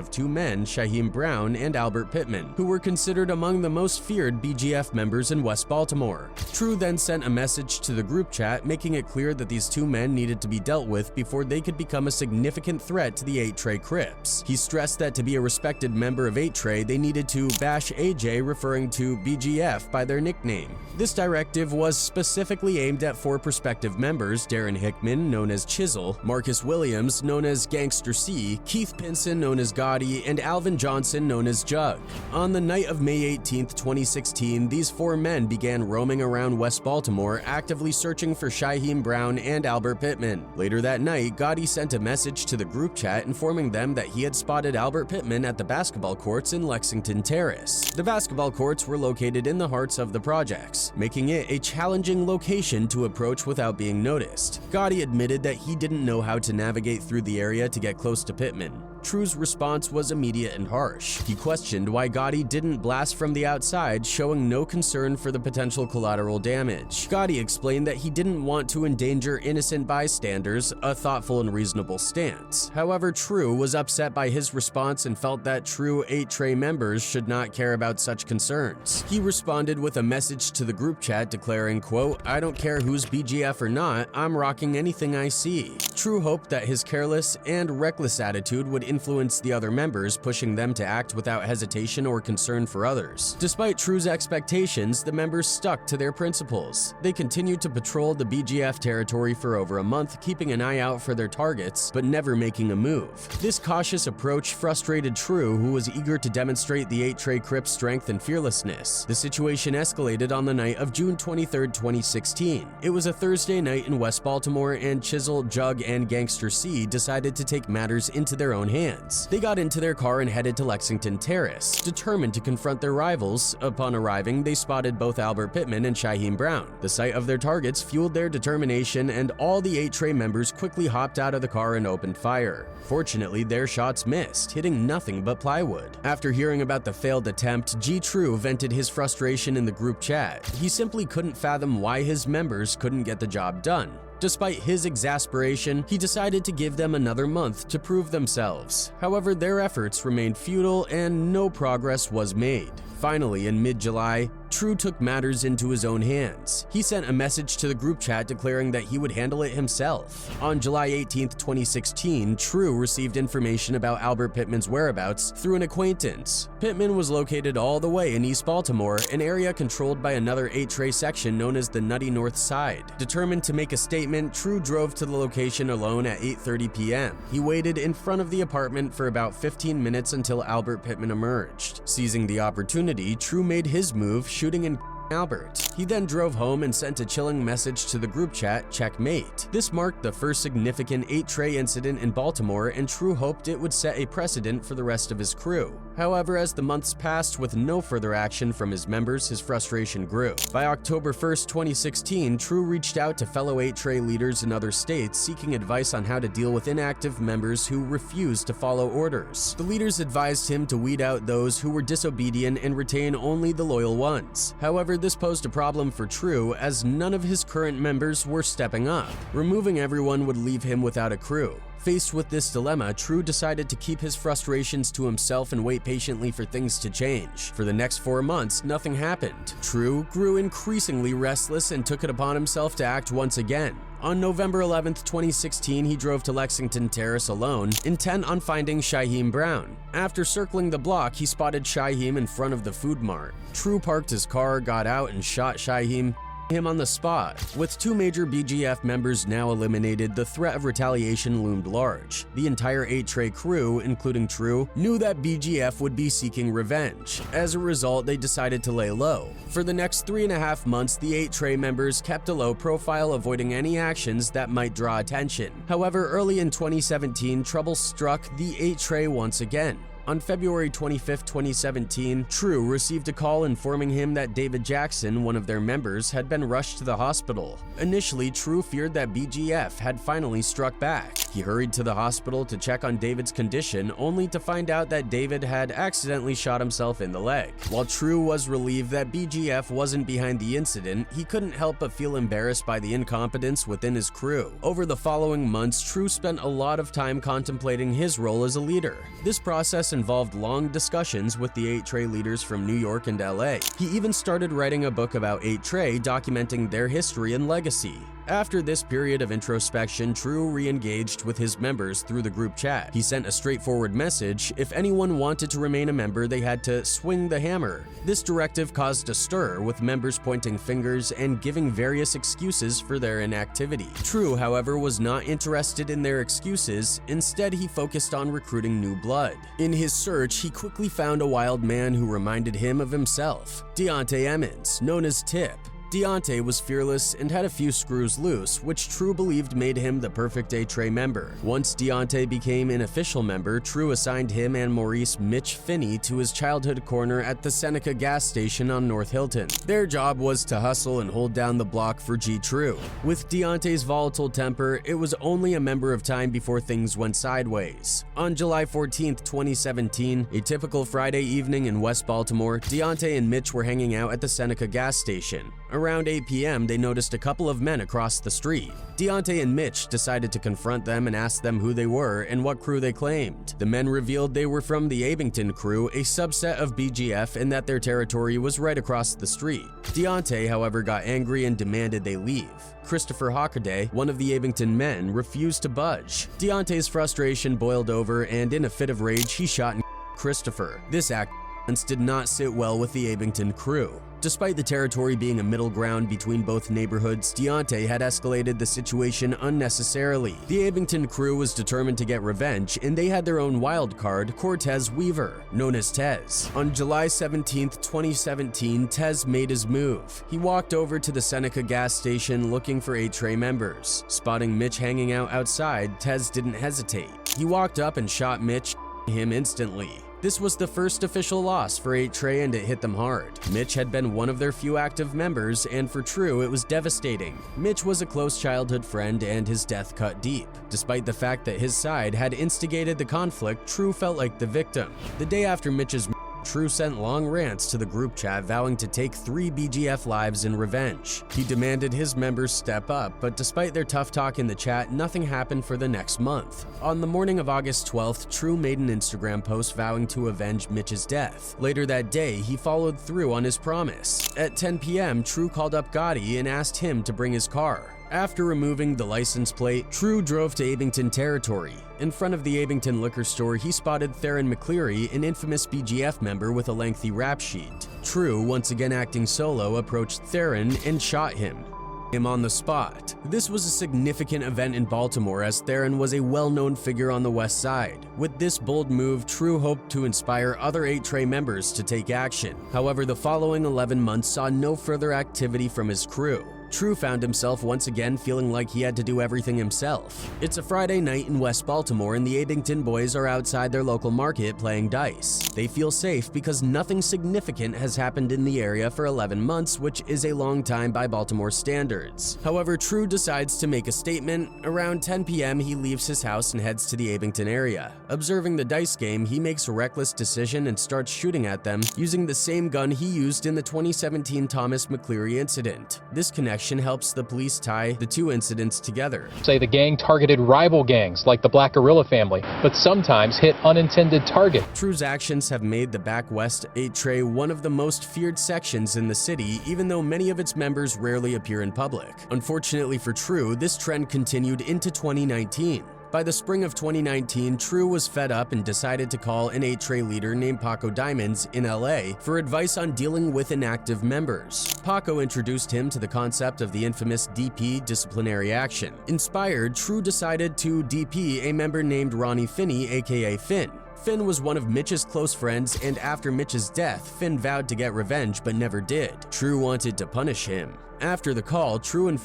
of two men, Shyheim Brown and Albert Pittman, who were considered among the most feared BGF members in West Baltimore. True then sent a message to the group chat making it clear that these two men needed to be dealt with before they could become a significant threat to the 8-Tray Crips. He stressed that to be a respected member of 8-Tray, they needed to bash AJ, referring to BGF by their nickname. This directive was specifically aimed at 4 prospective members: Darren Hickman, known as Chisel, Marcus Williams, known as Gangster C, Keith Pinson, known as Gotti, and Alvin Johnson, known as Jug. On the night of May 18, 2016, these 4 men began roaming around West Baltimore, actively searching for Shyheim Brown and Albert Pittman. Later that night, Gotti sent a message to the group chat informing them that he had spotted Albert Pittman at the basketball courts in Lexington Terrace. The basketball courts were located in the hearts of the projects, making it a challenging location to approach without being noticed. Gotti admitted that he didn't know how to navigate through the area to get close to Pittman. True's response was immediate and harsh. He questioned why Gotti didn't blast from the outside, showing no concern for the potential collateral damage. Gotti explained that he didn't want to endanger innocent bystanders, a thoughtful and reasonable stance. However, True was upset by his response and felt that true 8-Tray members should not care about such concerns. He responded with a message to the group chat declaring, quote, "I don't care who's BGF or not, I'm rocking anything I see." True hoped that his careless and reckless attitude would influence the other members, pushing them to act without hesitation or concern for others. Despite True's expectations, the members stuck to their principles. They continued to patrol the BGF territory for over a month, keeping an eye out for their targets, but never making a move. This cautious approach frustrated True, who was eager to demonstrate the 8-Tray Crips' strength and fearlessness. The situation escalated on the night of June 23, 2016. It was a Thursday night in West Baltimore, and Chisel, Jug, and Gangster C decided to take matters into their own hands. They got into their car and headed to Lexington Terrace, determined to confront their rivals. Upon arriving, they spotted both Albert Pittman and Shyheim Brown. The sight of their targets fueled their determination, and all the 8-Tray members quickly hopped out of the car and opened fire. Fortunately, their shots missed, hitting nothing but plywood. After hearing about the failed attempt, G. True vented his frustration in the group chat. He simply couldn't fathom why his members couldn't get the job done. Despite his exasperation, he decided to give them another month to prove themselves. However, their efforts remained futile and no progress was made. Finally, in mid-July, True took matters into his own hands. He sent a message to the group chat declaring that he would handle it himself. On July 18, 2016, True received information about Albert Pittman's whereabouts through an acquaintance. Pittman was located all the way in East Baltimore, an area controlled by another 8-Tray section known as the Nutty North Side. Determined to make a statement, True drove to the location alone at 8:30 p.m. He waited in front of the apartment for about 15 minutes until Albert Pittman emerged. Seizing the opportunity, True made his move, shooting and Albert. He then drove home and sent a chilling message to the group chat, "Checkmate." This marked the first significant 8-Tray incident in Baltimore, and True hoped it would set a precedent for the rest of his crew. However, as the months passed with no further action from his members, his frustration grew. By October 1, 2016, True reached out to fellow 8-Tray leaders in other states seeking advice on how to deal with inactive members who refused to follow orders. The leaders advised him to weed out those who were disobedient and retain only the loyal ones. However, this posed a problem for True, as none of his current members were stepping up. Removing everyone would leave him without a crew. Faced with this dilemma, True decided to keep his frustrations to himself and wait patiently for things to change. For the next 4 months, nothing happened. True grew increasingly restless and took it upon himself to act once again. On November 11, 2016, he drove to Lexington Terrace alone, intent on finding Shyheim Brown. After circling the block, he spotted Shyheim in front of the food mart. True parked his car, got out, and shot Shyheim on the spot. With 2 major BGF members now eliminated, the threat of retaliation loomed large. The entire 8-Tray crew, including True, knew that BGF would be seeking revenge. As a result, they decided to lay low. For the next 3.5 months, the 8-Tray members kept a low profile, avoiding any actions that might draw attention. However, early in 2017, trouble struck the 8-Tray once again. On February 25, 2017, True received a call informing him that David Jackson, one of their members, had been rushed to the hospital. Initially, True feared that BGF had finally struck back. He hurried to the hospital to check on David's condition, only to find out that David had accidentally shot himself in the leg. While True was relieved that BGF wasn't behind the incident, he couldn't help but feel embarrassed by the incompetence within his crew. Over the following months, True spent a lot of time contemplating his role as a leader. This process involved long discussions with the 8-Tray leaders from New York and LA. He even started writing a book about 8-Tray, documenting their history and legacy. After this period of introspection, True re-engaged with his members through the group chat. He sent a straightforward message: if anyone wanted to remain a member, they had to swing the hammer. This directive caused a stir, with members pointing fingers and giving various excuses for their inactivity. True, however, was not interested in their excuses. Instead, he focused on recruiting new blood. In his search, he quickly found a wild man who reminded him of himself: Deontay Emmons, known as Tip. Deontay was fearless and had a few screws loose, which True believed made him the perfect 8-Tray member. Once Deontay became an official member, True assigned him and Maurice Mitch Finney to his childhood corner at the Seneca gas station on North Hilton. Their job was to hustle and hold down the block for G. True. With Deontay's volatile temper, it was only a matter of time before things went sideways. On July 14, 2017, a typical Friday evening in West Baltimore, Deontay and Mitch were hanging out at the Seneca gas station. Around 8 p.m., they noticed a couple of men across the street. Deontay and Mitch decided to confront them and ask them who they were and what crew they claimed. The men revealed they were from the Abington crew, a subset of BGF, and that their territory was right across the street. Deontay, however, got angry and demanded they leave. Christopher Hockaday, one of the Abington men, refused to budge. Deontay's frustration boiled over, and in a fit of rage, he shot Christopher. This act did not sit well with the Abington crew. Despite the territory being a middle ground between both neighborhoods, Deontay had escalated the situation unnecessarily. The Abington crew was determined to get revenge, and they had their own wild card, Cortez Weaver, known as Tez. On July 17, 2017, Tez made his move. He walked over to the Seneca gas station looking for 8-Tray members. Spotting Mitch hanging out outside, Tez didn't hesitate. He walked up and shot Mitch him instantly. This was the first official loss for 8-Tray, and it hit them hard. Mitch had been one of their few active members, and for True, it was devastating. Mitch was a close childhood friend, and his death cut deep. Despite the fact that his side had instigated the conflict, True felt like the victim. The day after Mitch's True sent long rants to the group chat, vowing to take 3 BGF lives in revenge. He demanded his members step up, but despite their tough talk in the chat, nothing happened for the next month. On the morning of August 12th, True made an Instagram post vowing to avenge Mitch's death. Later that day, he followed through on his promise. At 10 p.m., True called up Gotti and asked him to bring his car. After removing the license plate, True drove to Abington territory. In front of the Abington liquor store, he spotted Theron McCleary, an infamous BGF member with a lengthy rap sheet. True, once again acting solo, approached Theron and shot him on the spot. This was a significant event in Baltimore, as Theron was a well-known figure on the west side. With this bold move, True hoped to inspire other 8-Tray members to take action. However, the following 11 months saw no further activity from his crew. True found himself once again feeling like he had to do everything himself. It's a Friday night in West Baltimore, and the Abington boys are outside their local market playing dice. They feel safe because nothing significant has happened in the area for 11 months, which is a long time by Baltimore standards. However, True decides to make a statement. Around 10 p.m., he leaves his house and heads to the Abington area. Observing the dice game, he makes a reckless decision and starts shooting at them using the same gun he used in the 2017 Thomas McCleary incident. This connection helps the police tie the two incidents together. Say the gang targeted rival gangs like the Black Gorilla family, but sometimes hit unintended targets. True's actions have made the Back West 8-Tray one of the most feared sections in the city, even though many of its members rarely appear in public. Unfortunately for True, this trend continued into 2019. By the spring of 2019, True was fed up and decided to call an 8-Tray leader named Paco Diamonds in LA for advice on dealing with inactive members. Paco introduced him to the concept of the infamous DP, disciplinary action. Inspired, True decided to DP a member named Ronnie Finney, aka Finn. Finn was one of Mitch's close friends, and after Mitch's death, Finn vowed to get revenge but never did. True wanted to punish him. After the call, True and